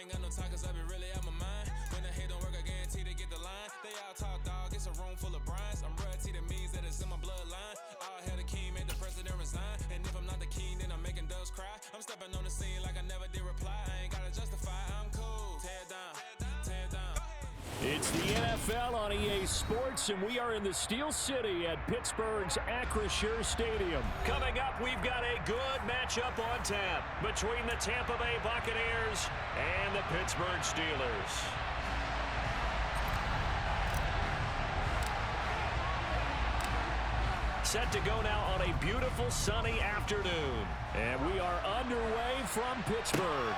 ain't got no time cause I be really out my mind. When the hate don't work, I guarantee to get the line. They all talk, dog, it's a room full of brines. I'm royalty, that means that it's in my bloodline. All hail the king, made the president resign. And if I'm not the king, then I'm making doves cry. I'm stepping on the scene like I never did reply. I ain't gotta justify, I'm cool. Tear down, tear down. It's the NFL on EA Sports, and we are in the Steel City at Pittsburgh's Acrisure Stadium. Coming up, we've got a good matchup on tap between the Tampa Bay Buccaneers and the Pittsburgh Steelers. Set to go now on a beautiful sunny afternoon, and we are underway from Pittsburgh.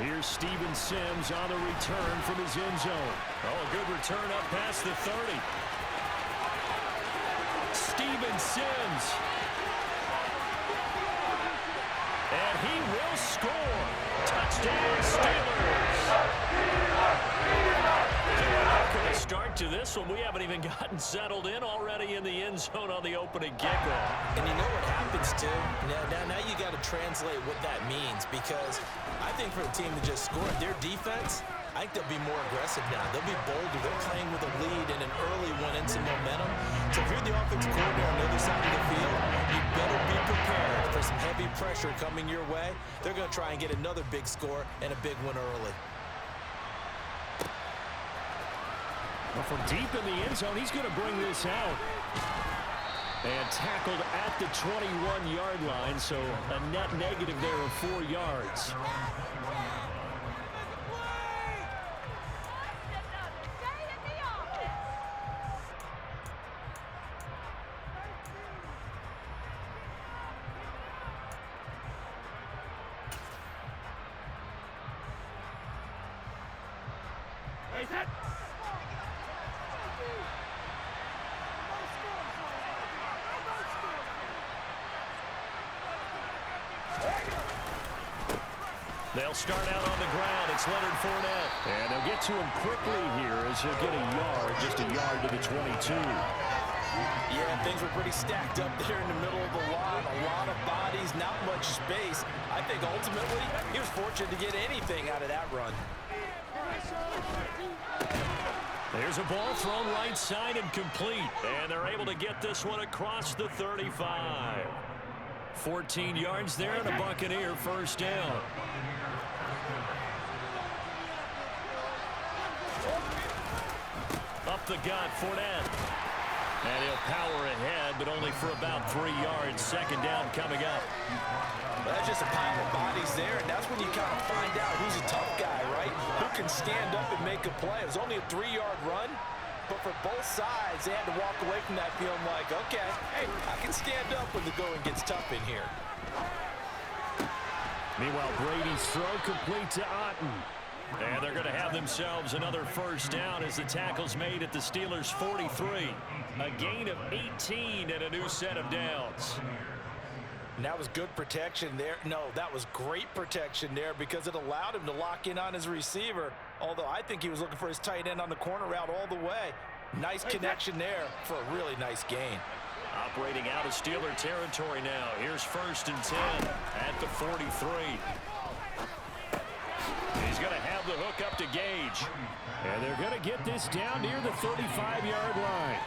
Here's Steven Sims on the return from his end zone. Oh, a good return up past the 30. Steven Sims. And he will score. Touchdown, Steelers. A start to this one. We haven't even gotten settled in already in the end zone on the opening kickoff. And you know what happens, too? Now you got to translate what that means, because I think for the team to just score their defense, I think they'll be more aggressive now. They'll be bolder. They're playing with a lead and an early one and some momentum. So if you're the offensive coordinator on the other side of the field, you better be prepared for some heavy pressure coming your way. They're going to try and get another big score and a big one early. Well, from deep in the end zone, he's going to bring this out. And tackled at the 21-yard line, so a net negative there of 4 yards. They'll start out on the ground. It's Leonard Fournette. And they'll get to him quickly here as he'll get a yard, just a yard to the 22. Yeah, things were pretty stacked up there in the middle of the line. A lot of bodies, not much space. I think ultimately he was fortunate to get anything out of that run. There's a ball thrown right side and complete. And they're able to get this one across the 35. 14 yards there and a Buccaneer first down. Up the gut, Fournette. And he'll power ahead, but only for about 3 yards. Second down coming up. Well, that's just a pile of bodies there, and that's when you kind of find out who's a tough guy, right? Who can stand up and make a play. It was only a 3-yard run, but for both sides, they had to walk away from that feeling like, okay, hey, I can stand up when the going gets tough in here. Meanwhile, Brady's throw complete to Otten. And they're going to have themselves another first down as the tackle's made at the Steelers' 43. A gain of 18 and a new set of downs. And that was good protection there. No, that was great protection there because it allowed him to lock in on his receiver, although I think he was looking for his tight end on the corner route all the way. Nice connection there for a really nice gain. Operating out of Steeler territory now. Here's 1st and 10 at the 43. He's going to have the hook up to Gage. And they're going to get this down near the 35-yard line.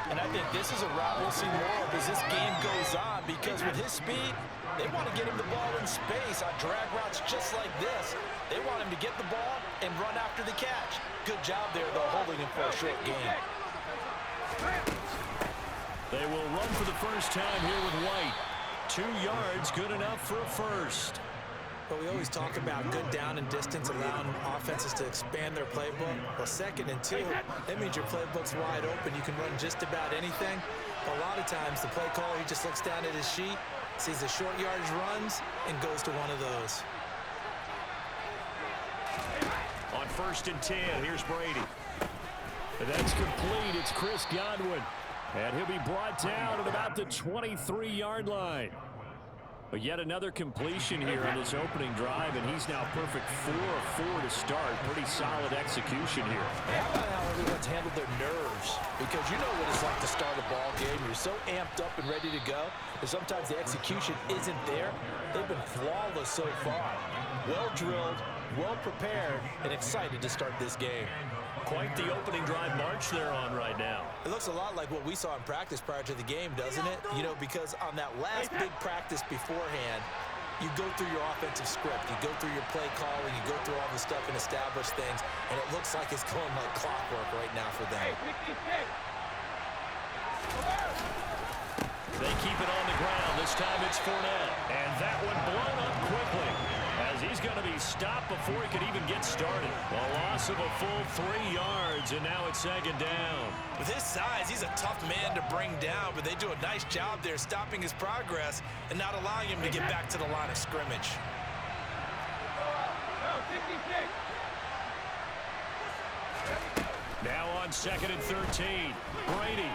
And I think this is a route we'll see more of as this game goes on, because with his speed, they want to get him the ball in space on drag routes just like this. They want him to get the ball and run after the catch. Good job there, though, holding him for a short gain. They will run for the first time here with White. 2 yards, good enough for a first. But we always talk about good down and distance, allowing offenses to expand their playbook. Well, 2nd and 2, that means your playbook's wide open. You can run just about anything. But a lot of times, the play caller, he just looks down at his sheet, sees the short yardage runs, and goes to one of those. On 1st and 10, here's Brady. And that's complete. It's Chris Godwin. And he'll be brought down at about the 23-yard line. But yet another completion here in this opening drive, and he's now perfect 4 of 4 to start. Pretty solid execution here. How about how everyone's handled their nerves? Because you know what it's like to start a ball game. You're so amped up and ready to go, and sometimes the execution isn't there. They've been flawless so far. Well drilled, well prepared, and excited to start this game. Quite the opening drive march they're on right now. It looks a lot like what we saw in practice prior to the game, doesn't it? You know, because on that last big practice beforehand, you go through your offensive script, you go through your play calling, you go through all the stuff and establish things, and it looks like it's going like clockwork right now for them. They keep it on the ground. This time it's Fournette. And that one blown up quickly, as he's going to be stopped before he could even get started. A loss of a full 3 yards, and now it's second down. With his size, he's a tough man to bring down, but they do a nice job there stopping his progress and not allowing him to get back to the line of scrimmage. Now on 2nd and 13. Brady.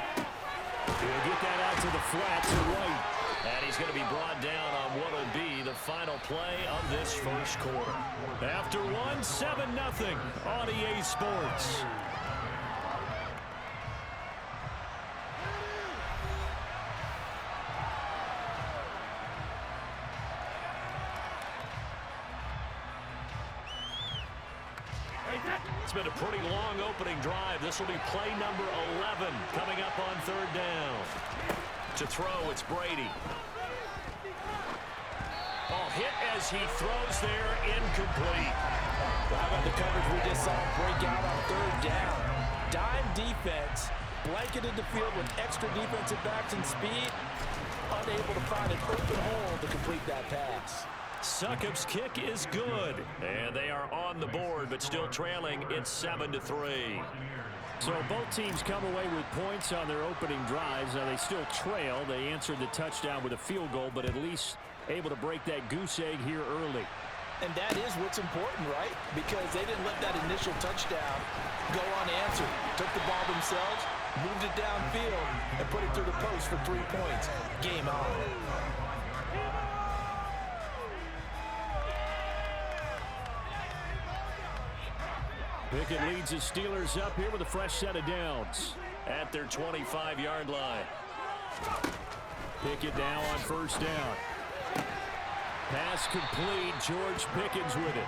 He'll get that out to the flat to White. And he's going to be brought down on what will be the final play of this first quarter. After one, 7-0 on EA Sports. It's been a pretty long opening drive. This will be play number 11 coming up on 3rd down. To throw, it's Brady. Ball hit as he throws there, incomplete. How about the coverage we just saw break out on 3rd down? Dime defense, blanketed the field with extra defensive backs and speed, unable to find an open hole to complete that pass. Succop's kick is good, and they are on the board, but still trailing. It's 7-3. So both teams come away with points on their opening drives. Now they still trail. They answered the touchdown with a field goal, but at least able to break that goose egg here early. And that is what's important, right? Because they didn't let that initial touchdown go unanswered. Took the ball themselves, moved it downfield, and put it through the post for 3 points. Game on. Pickett leads his Steelers up here with a fresh set of downs at their 25-yard line. Pickett now on 1st down. Pass complete. George Pickens with it.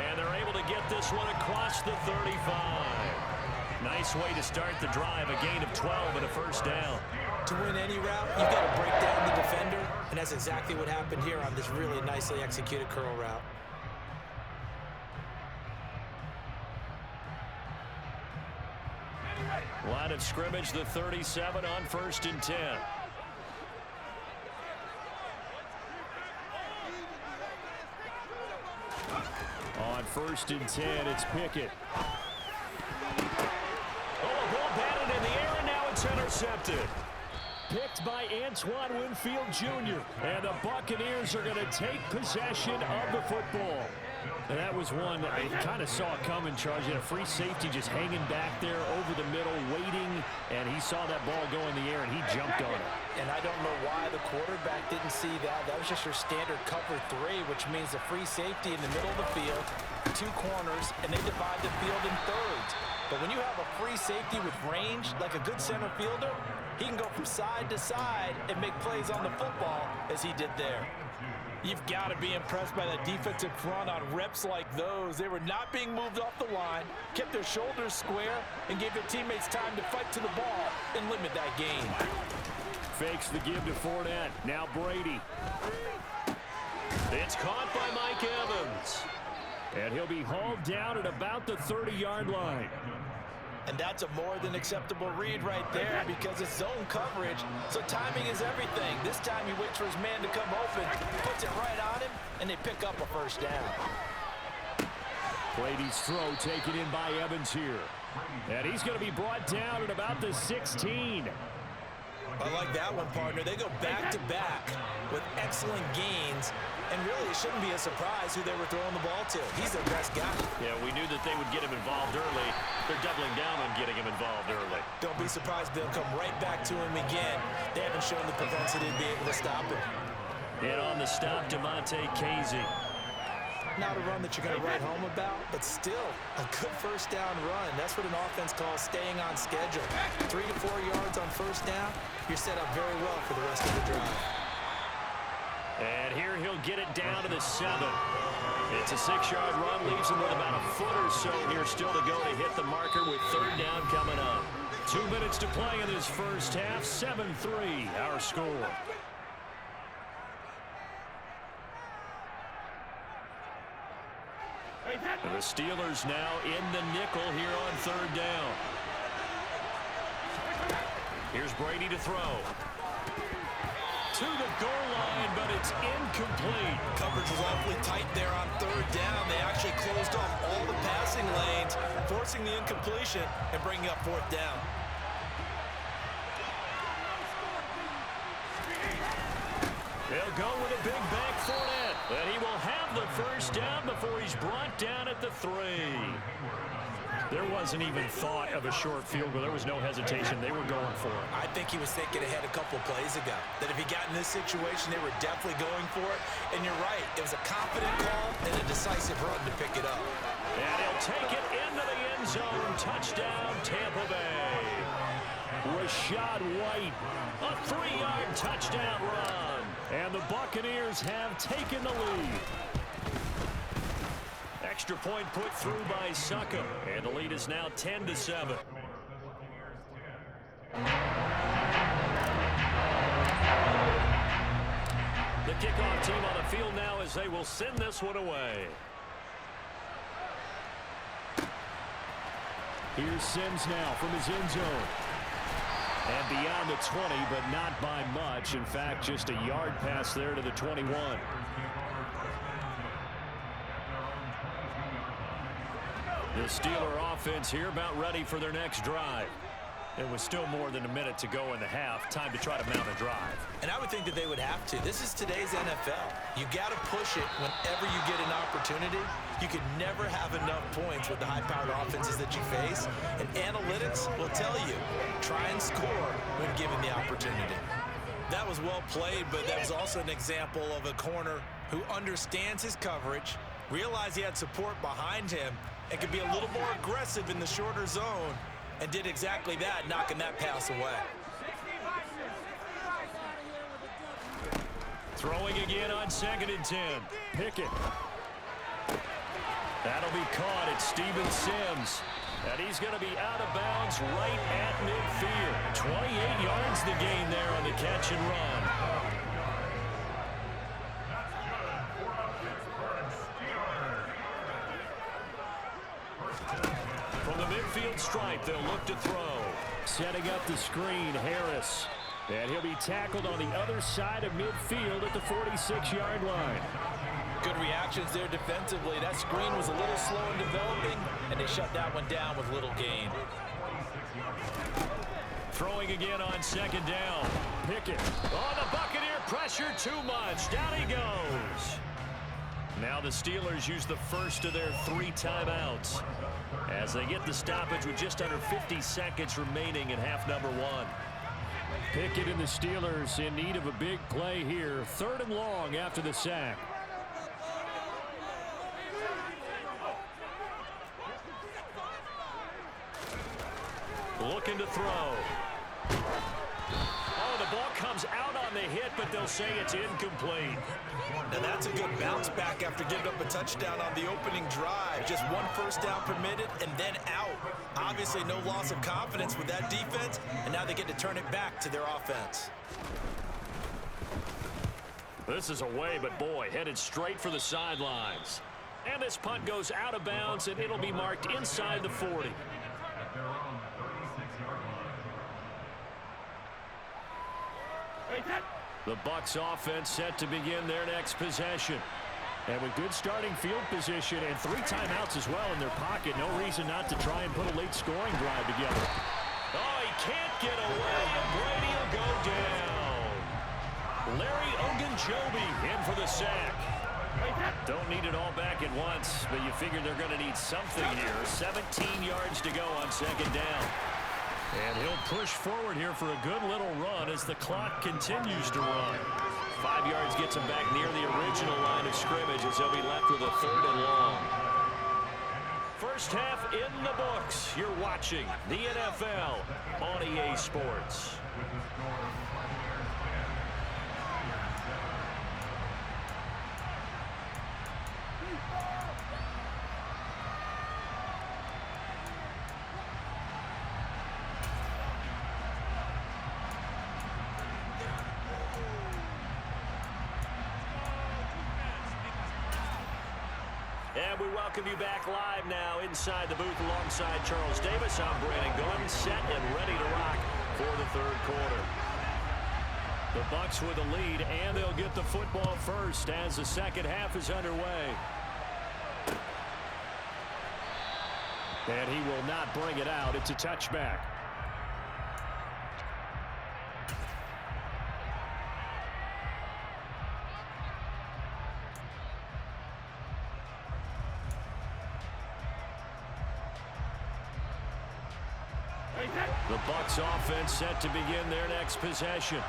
And they're able to get this one across the 35. Nice way to start the drive. A gain of 12 and a 1st down. To win any route, you've got to break down the defender. And that's exactly what happened here on this really nicely executed curl route. Line of scrimmage, the 37 on 1st and 10. On 1st and 10, it's Pickett. Oh, a ball batted in the air, and now it's intercepted. Picked by Antoine Winfield Jr. And the Buccaneers are going to take possession of the football. And that was one that I kind of saw coming, Charles. You had a free safety just hanging back there over the middle, waiting, and he saw that ball go in the air, and he jumped on it. And I don't know why the quarterback didn't see that. That was just your standard cover 3, which means a free safety in the middle of the field, 2 corners, and they divide the field in thirds. But when you have a free safety with range, like a good center fielder, he can go from side to side and make plays on the football as he did there. You've got to be impressed by that defensive front on reps like those. They were not being moved off the line, kept their shoulders square, and gave their teammates time to fight to the ball and limit that gain. Fakes the give to Fournette. Now Brady. It's caught by Mike Evans. And he'll be hauled down at about the 30-yard line. And that's a more than acceptable read right there because it's zone coverage, so timing is everything. This time he waits for his man to come open, puts it right on him, and they pick up a 1st down. Brady's throw taken in by Evans here. And he's going to be brought down at about the 16. I like that one, partner. They go back-to-back with excellent gains, and really it shouldn't be a surprise who they were throwing the ball to. He's their best guy. Yeah, we knew that they would get him involved early. They're doubling down on getting him involved early. Don't be surprised they'll come right back to him again. They haven't shown the propensity to be able to stop him. And on the stop, Casey. Not a run that you're going to write home about, but still a good first down run. That's what an offense calls staying on schedule. 3 to 4 yards on first down, you're set up very well for the rest of the drive. And here he'll get it down to the 7. It's a 6-yard run, leaves him with about a foot or so here still to go to hit the marker with third down coming up. 2 minutes to play in this first half, 7-3 our score. The Steelers now in the nickel here on third down. Here's Brady to throw. To the goal line, but it's incomplete. Coverage was awfully tight there on third down. They actually closed off all the passing lanes, forcing the incompletion and bringing up fourth down. They'll go with a big back Fournette, but he will have the first down before he's brought down at the 3. There wasn't even thought of a short field goal. There was no hesitation. They were going for it. I think he was thinking ahead a couple plays ago, that if he got in this situation, they were definitely going for it. And you're right, it was a confident call and a decisive run to pick it up. And he'll take it into the end zone. Touchdown, Tampa Bay. Rashad White, a 3-yard touchdown run. And the Buccaneers have taken the lead. Extra point put through by Succa, and the lead is now 10-7. The kickoff team on the field now as they will send this one away. Here's Sims now from his end zone. And beyond the 20, but not by much. In fact, just a yard pass there to the 21. The Steeler offense here about ready for their next drive. It was still more than a minute to go in the half. Time to try to mount a drive. And I would think that they would have to. This is today's NFL. You got to push it whenever you get an opportunity. You can never have enough points with the high-powered offenses that you face. And analytics will tell you, try and score when given the opportunity. That was well played, but that was also an example of a corner who understands his coverage, realized he had support behind him, and could be a little more aggressive in the shorter zone, and did exactly that, knocking that pass away. Throwing again on 2nd and 10. Pickett. That'll be caught at Steven Sims. And he's going to be out of bounds right at midfield. 28 yards the gain there on the catch and run. From the midfield stripe, they'll look to throw. Setting up the screen, Harris. And he'll be tackled on the other side of midfield at the 46-yard line. Good reactions there defensively. That screen was a little slow in developing, and they shut that one down with little gain. Throwing again on 2nd down. Pickett. Oh, the Buccaneer pressure too much. Down he goes. Now the Steelers use the first of their 3 timeouts as they get the stoppage with just under 50 seconds remaining in half number 1. Pickett and the Steelers in need of a big play here. 3rd and long after the sack. Looking to throw. Oh, the ball comes out on the hit, but they'll say it's incomplete. Now that's a good bounce back after giving up a touchdown on the opening drive. Just 1 first down permitted and then out. Obviously no loss of confidence with that defense, and now they get to turn it back to their offense. This is away, but boy, headed straight for the sidelines. And this punt goes out of bounds, and it'll be marked inside the 40. The Bucs offense set to begin their next possession. And with good starting field position and 3 timeouts as well in their pocket, no reason not to try and put a late scoring drive together. Oh, he can't get away, and Brady will go down. Larry Ogunjobi in for the sack. Don't need it all back at once, but you figure they're going to need something here. 17 yards to go on 2nd down. And he'll push forward here for a good little run as the clock continues to run. 5 yards gets him back near the original line of scrimmage as he'll be left with a 3rd and long. First half in the books. You're watching the NFL on EA Sports. And we welcome you back live now inside the booth alongside Charles Davis. I'm Brandon Gordon, set and ready to rock for the 3rd quarter. The Bucs with a lead, and they'll get the football first as the second half is underway. And he will not bring it out. It's a touchback. The Bucs offense set to begin their next possession.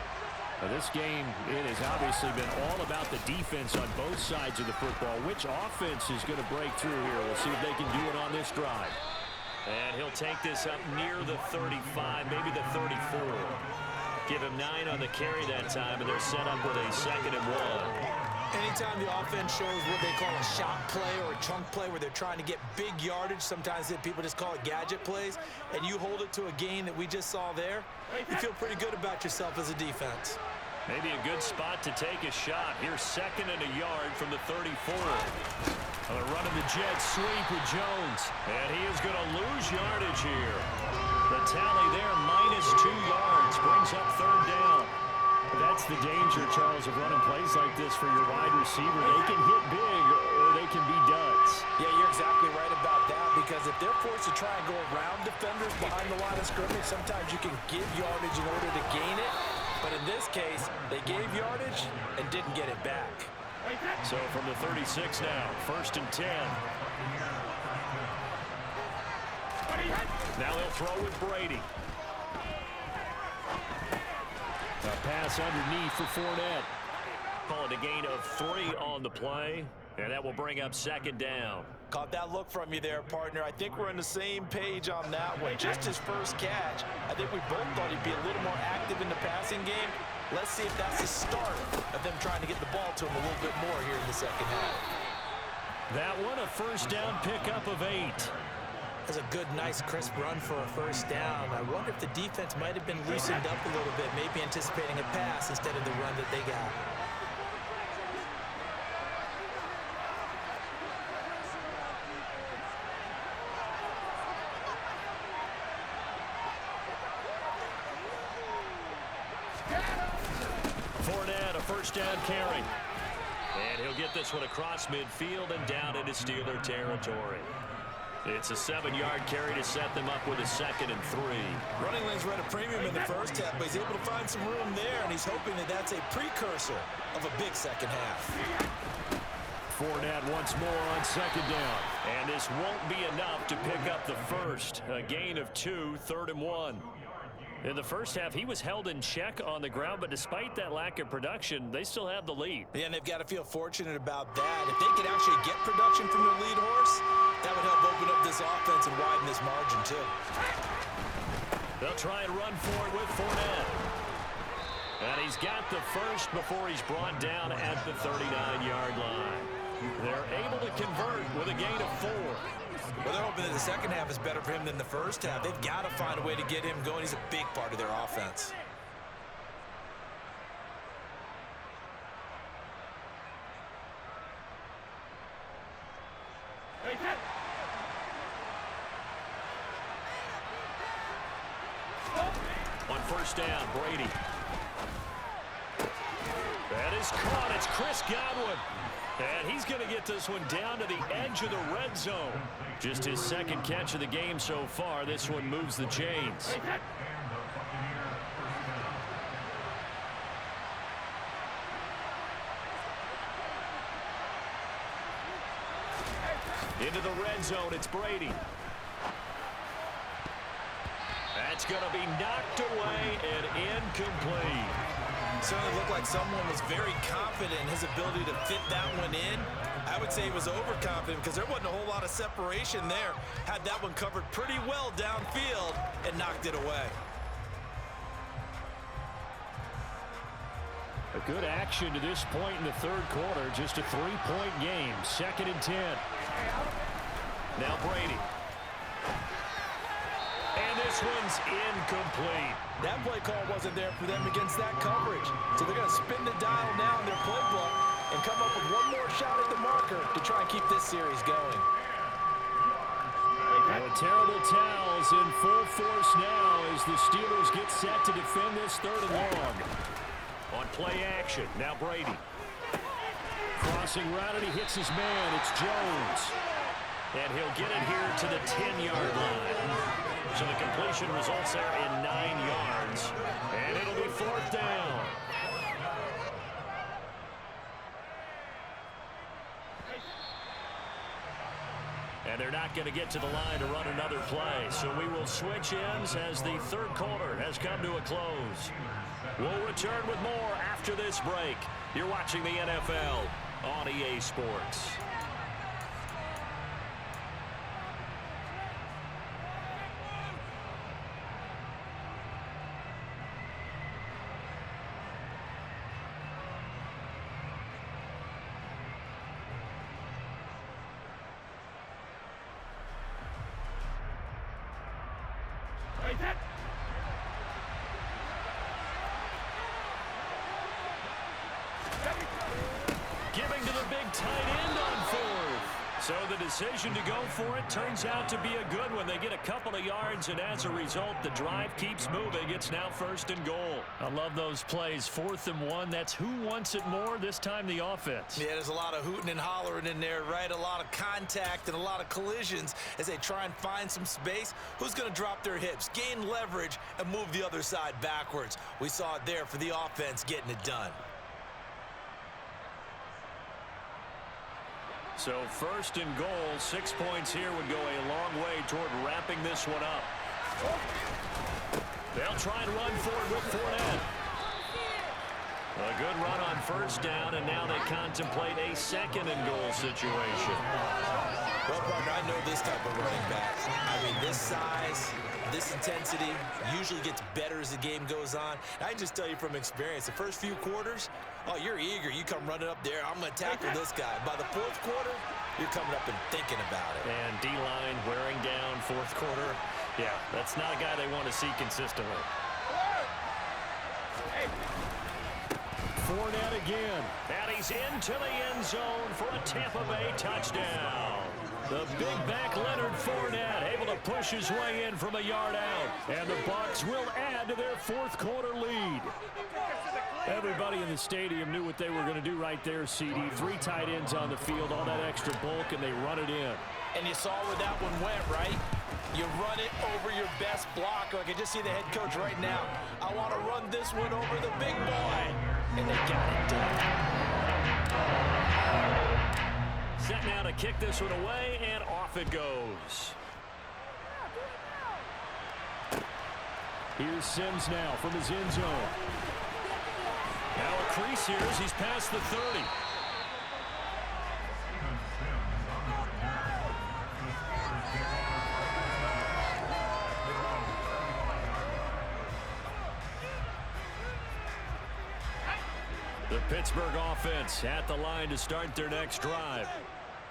Now this game, it has obviously been all about the defense on both sides of the football. Which offense is going to break through here? We'll see if they can do it on this drive. And he'll take this up near the 35, maybe the 34. Give him 9 on the carry that time, and they're set up with a 2nd and 1. Anytime the offense shows what they call a shot play or a chunk play where they're trying to get big yardage, sometimes people just call it gadget plays, and you hold it to a gain that we just saw there, you feel pretty good about yourself as a defense. Maybe a good spot to take a shot. Here's 2nd and a yard from the 34. They're running the jet sweep with Jones, and he is going to lose yardage here. The tally there, -2 yards, brings up 3rd down. That's the danger, Charles, of running plays like this for your wide receiver. They can hit big or they can be duds. Yeah, you're exactly right about that, because if they're forced to try and go around defenders behind the line of scrimmage, sometimes you can give yardage in order to gain it. But in this case, they gave yardage and didn't get it back. So from the 36 now, 1st and 10. Now they'll throw with Brady. A pass underneath for Fournette. Call it a gain of 3 on the play, and that will bring up 2nd down. Caught that look from you there, partner. I think we're on the same page on that one. Just his first catch, I think we both thought he'd be a little more active in the passing game. Let's see if that's the start of them trying to get the ball to him a little bit more here in the second half. That one, a 1st down pickup of 8. That's a good, nice, crisp run for a 1st down. I wonder if the defense might have been loosened up a little bit, maybe anticipating a pass instead of the run that they got. Fournette, a 1st down carry. And he'll get this one across midfield and down into Steeler territory. It's a 7-yard carry to set them up with a 2nd and 3. Running lanes were at a premium in the first half, but he's able to find some room there, and he's hoping that that's a precursor of a big second half. Fournette once more on 2nd down. And this won't be enough to pick up the first. A gain of 2, 3rd and 1. In the first half, he was held in check on the ground, but despite that lack of production, they still have the lead. Yeah, and they've got to feel fortunate about that. If they could actually get production from their lead horse, that would help open up this offense and widen this margin, too. They'll try and run for it with Fournette. And he's got the first before he's brought down at the 39-yard line. They're able to convert with a gain of 4. Well, they're hoping that the second half is better for him than the first half. They've got to find a way to get him going. He's a big part of their offense. On 1st down, Brady. That is caught. It's Chris Godwin. And he's going to get this one down to the edge of the red zone. Just his 2nd catch of the game so far. This one moves the chains. Into the red zone, it's Brady. That's going to be knocked away and incomplete. Certainly looked like someone was very confident in his ability to fit that one in. I would say he was overconfident because there wasn't a whole lot of separation there. Had that one covered pretty well downfield and knocked it away. A good action to this point in the third quarter. Just a 3-point game. 2nd and 10. Now Brady. And this one's incomplete. That play call wasn't there for them against that coverage. So they're going to spin the dial now in their playbook and come up with one more shot at the marker to try and keep this series going. And a terrible towels in full force now as the Steelers get set to defend this 3rd and long. On play action, now Brady. Crossing route and he hits his man. It's Jones. And he'll get it here to the 10-yard line. So the completion results there in 9 yards. And it'll be 4th down. And they're not going to get to the line to run another play. So we will switch ends as the third quarter has come to a close. We'll return with more after this break. You're watching the NFL on EA Sports. Giving to the big tight end on 4th. So the decision to go for it turns out to be a good one. They get a couple of yards, and as a result, the drive keeps moving. It's now 1st and goal. I love those plays. 4th and 1. That's who wants it more, this time the offense. Yeah, there's a lot of hooting and hollering in there, right? A lot of contact and a lot of collisions as they try and find some space. Who's going to drop their hips, gain leverage, and move the other side backwards? We saw it there for the offense getting it done. So 1st and goal, 6 points here would go a long way toward wrapping this one up. They'll try and run forward with Fournette. A good run on 1st down, and now they contemplate a 2nd and goal situation. Well, partner, I know this type of running back. I mean, this size, this intensity usually gets better as the game goes on. I can just tell you from experience, the first few quarters, oh, you're eager. You come running up there. I'm going to tackle this guy. By the 4th quarter, you're coming up and thinking about it. And D-line wearing down 4th quarter. Yeah, that's not a guy they want to see consistently. Fournette again. And he's into the end zone for a Tampa Bay touchdown. The big back Leonard Fournette able to push his way in from a yard out. And the Bucs will add to their 4th quarter lead. Everybody in the stadium knew what they were going to do right there, CD. 3 tight ends on the field, all that extra bulk, and they run it in. And you saw where that one went, right? You run it over your best blocker. I can just see the head coach right now. I want to run this one over the big boy. And they got it done. Set now to kick this one away, and off it goes. Here's Sims now from his end zone. Now a crease here as he's past the 30. The Pittsburgh offense at the line to start their next drive.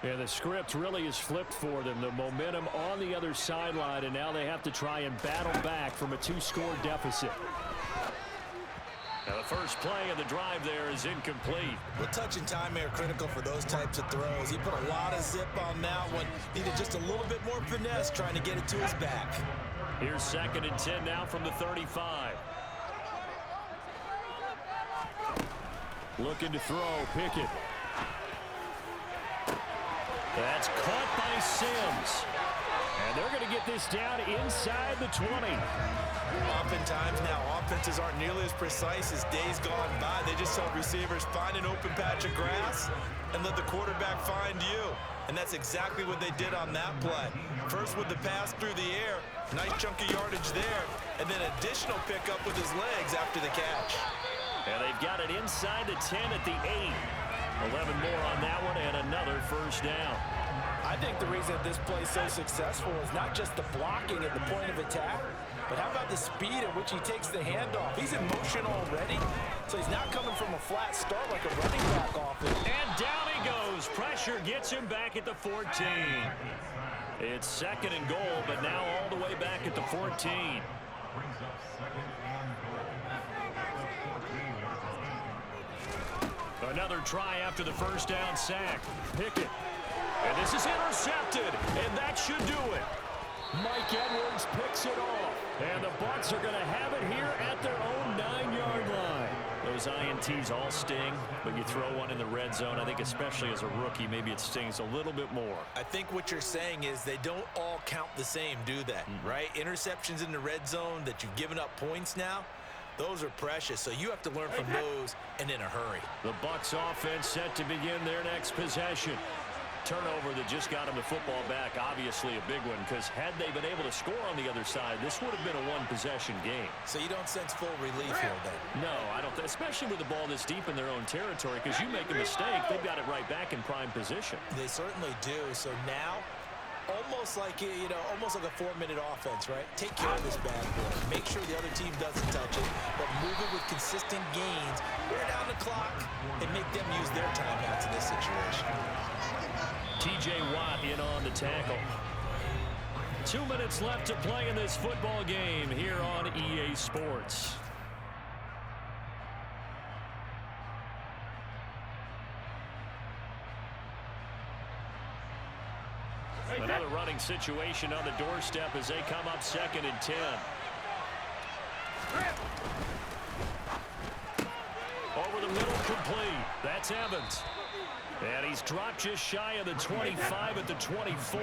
And the script really is flipped for them. The momentum on the other sideline, and now they have to try and battle back from a 2-score deficit. Now the first play of the drive there is incomplete. Well, touch and time are critical for those types of throws. He put a lot of zip on that one. Needed just a little bit more finesse trying to get it to his back. Here's 2nd and 10 now from the 35. Looking to throw, Pickett. That's caught by Sims. And they're going to get this down inside the 20. Oftentimes now, offenses aren't nearly as precise as days gone by. They just help receivers find an open patch of grass and let the quarterback find you. And that's exactly what they did on that play. First with the pass through the air, Nice chunk of yardage there, and then additional pickup with his legs after the catch. And they've got it inside the 10 at the 8. 11 more on that one and another first down. I think the reason this play is so successful is not just the blocking at the point of attack, but how about the speed at which he takes the handoff? He's in motion already, so he's not coming from a flat start like a running back often. And down he goes. Pressure gets him back at the 14. It's 2nd and goal, but now all the way back at the 14. Another try after the first down sack. Pickett. And this is intercepted, and that should do it. Mike Edwards picks it off. And the Bucs are going to have it here at their own 9-yard line. Those INTs all sting, but you throw one in the red zone. I think especially as a rookie, maybe it stings a little bit more. I think what you're saying is they don't all count the same, do they? Right? Interceptions in the red zone that you've given up points now, those are precious, so you have to learn from those and in a hurry. The Bucs offense set to begin their next possession. Turnover that just got him the football back, obviously a big one, because had they been able to score on the other side, this would have been a one-possession game. So you don't sense full relief here then? No, I don't, especially with the ball this deep in their own territory, because you make a mistake, they've got it right back in prime position. They certainly do. So now, almost like, almost like a 4-minute offense, right? Take care of this bad boy. Make sure the other team doesn't touch it, but move it with consistent gains, wear down the clock, and make them use their timeouts in this situation. T.J. Watt in on the tackle. 2 minutes left to play in this football game here on EA Sports. Another running situation on the doorstep as they come up 2nd and 10. Over the middle, complete. That's Evans. And he's dropped just shy of the 25 at the 24.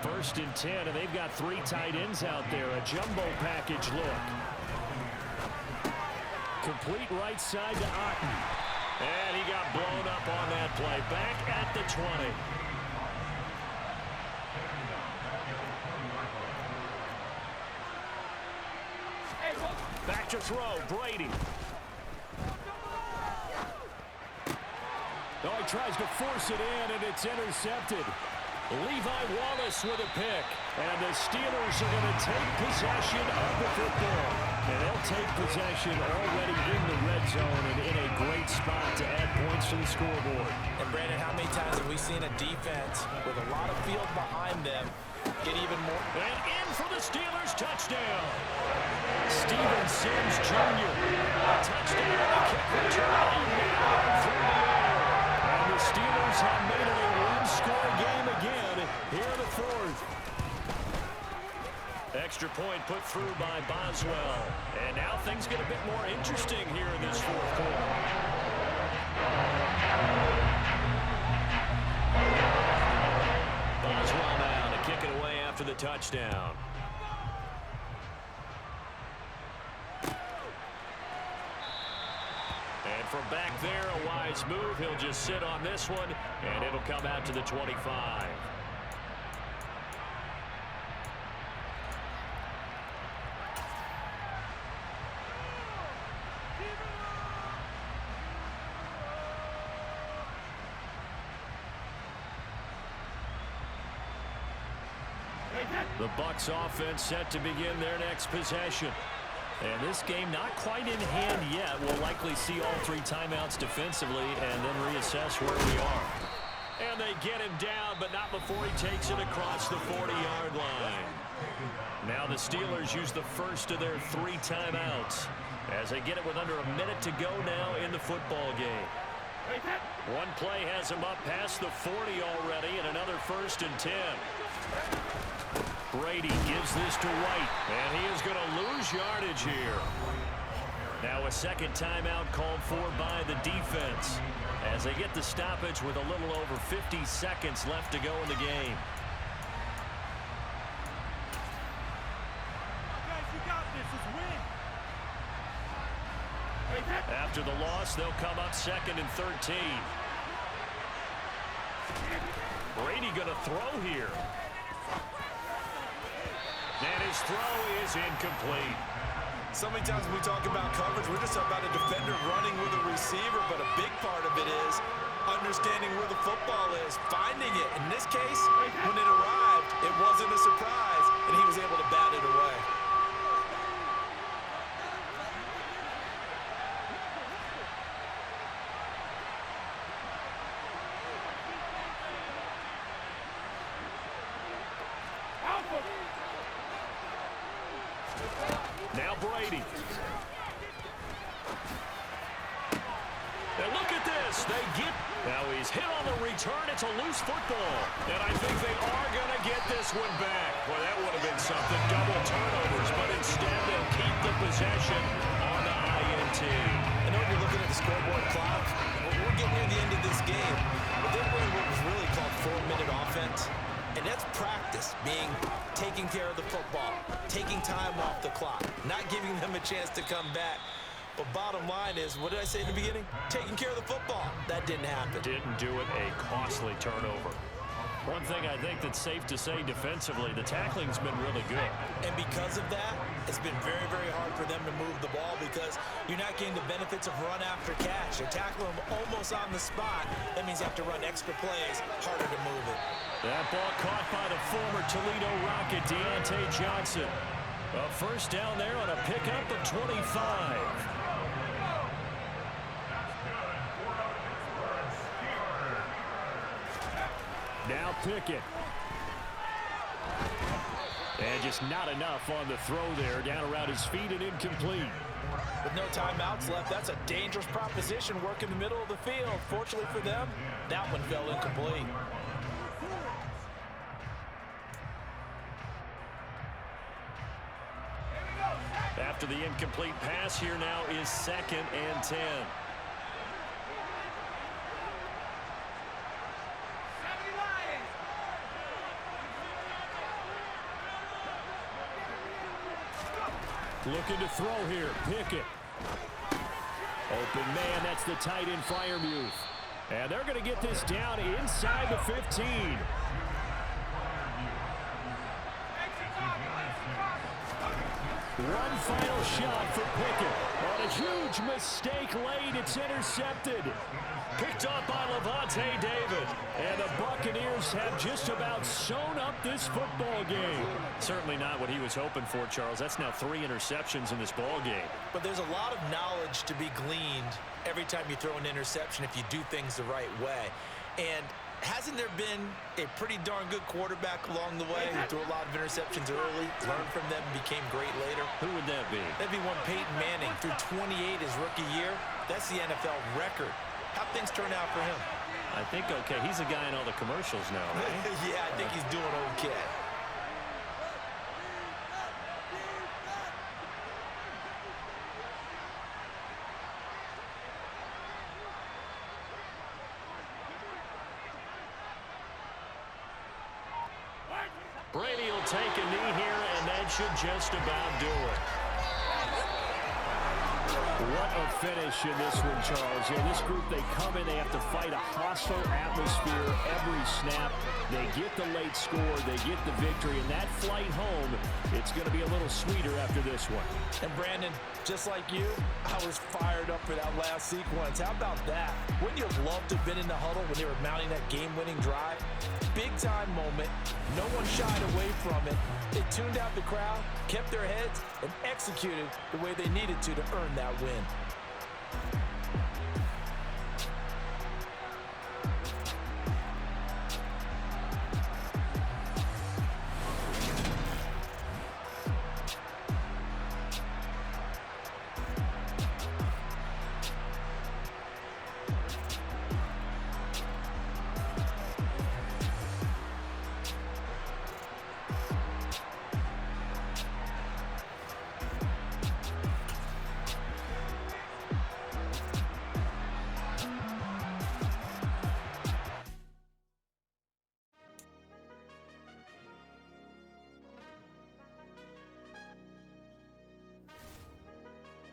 1st and 10, and they've got 3 tight ends out there. A jumbo package look. Complete right side to Otten. And he got blown up on that play. Back at the 20. Back to throw, Brady. Oh, he tries to force it in, and it's intercepted. Levi Wallace with a pick. And the Steelers are going to take possession of the football. And they'll take possession already in the red zone and in a great spot to add points to the scoreboard. And, Brandon, how many times have we seen a defense with a lot of field behind them get even more? And in for the Steelers touchdown. Steven Sims Jr. A touchdown on the kick return. Through the air. And the Steelers have made it a one-score game again here in the 4th. Extra point put through by Boswell. And now things get a bit more interesting here in this 4th quarter. Boswell now to kick it away after the touchdown. And from back there, a wise move. He'll just sit on this one, and it'll come out to the 25. The Bucs offense set to begin their next possession. And this game not quite in hand yet. We'll likely see all 3 timeouts defensively and then reassess where we are. And they get him down, but not before he takes it across the 40-yard line. Now the Steelers use the first of their 3 timeouts as they get it with under a minute to go now in the football game. One play has him up past the 40 already, and another 1st and 10. Brady gives this to White, and he is going to lose yardage here. Now a second timeout called for by the defense as they get the stoppage with a little over 50 seconds left to go in the game. Guys, you got this. Let's win. After the loss, they'll come up 2nd and 13. Brady going to throw here. And his throw is incomplete. So many times when we talk about coverage, we're just talking about a defender running with a receiver, but a big part of it is understanding where the football is, finding it. In this case, when it arrived, it wasn't a surprise, and he was able to bat it away. Now Brady. And look at this. They get... Now he's hit on the return. It's a loose football. And I think they are going to get this one back. Well, that would have been something. Double turnovers. But instead, they'll keep the possession on the INT. I know you're looking at the scoreboard clock. We're getting near the end of this game. But they're running what was really called 4-minute offense. And that's practice, being taking care of the football, taking time off the clock, not giving them a chance to come back. But bottom line is, what did I say in the beginning? Taking care of the football. That didn't happen. Didn't do it. A costly turnover. One thing I think that's safe to say defensively, the tackling's been really good. And because of that, it's been very, very hard for them to move the ball because you're not getting the benefits of run after catch. You're tackling them almost on the spot. That means you have to run extra plays, harder to move it. That ball caught by the former Toledo Rocket, Deontay Johnson. A first down there on a pickup of 25. Now Pickett. And just not enough on the throw there. Down around his feet and incomplete. With no timeouts left, that's a dangerous proposition. Work in the middle of the field. Fortunately for them, that one fell incomplete. After the incomplete pass, here now is 2nd and 10. Looking to throw here. Pickett. Open man. That's the tight end Freiermuth. And they're going to get this down inside the 15. One final shot for Pickett. On a huge mistake late, it's intercepted. Picked up by Levante David. And the Buccaneers have just about sewn up this football game. Certainly not what he was hoping for, Charles. That's now 3 interceptions in this ball game. But there's a lot of knowledge to be gleaned every time you throw an interception if you do things the right way. And hasn't there been a pretty darn good quarterback along the way who threw a lot of interceptions early, learned from them, and became great later? Who would that be? That'd be one Peyton Manning. Threw 28 his rookie year. That's the NFL record. How'd things turn out for him? I think okay. He's a guy in all the commercials now, right? Yeah, I think he's doing okay. Brady will take a knee here, and that should just about do it. What a finish in this one, Charles. You know, this group, they come in, they have to fight a hostile atmosphere every snap. They get the late score, they get the victory, and that flight home, it's going to be a little sweeter after this one. And Brandon, just like you, I was fired up for that last sequence. How about that? Wouldn't you have loved to have been in the huddle when they were mounting that game-winning drive? Big-time moment. No one shied away from it. They tuned out the crowd, kept their heads, and executed the way they needed to earn that win.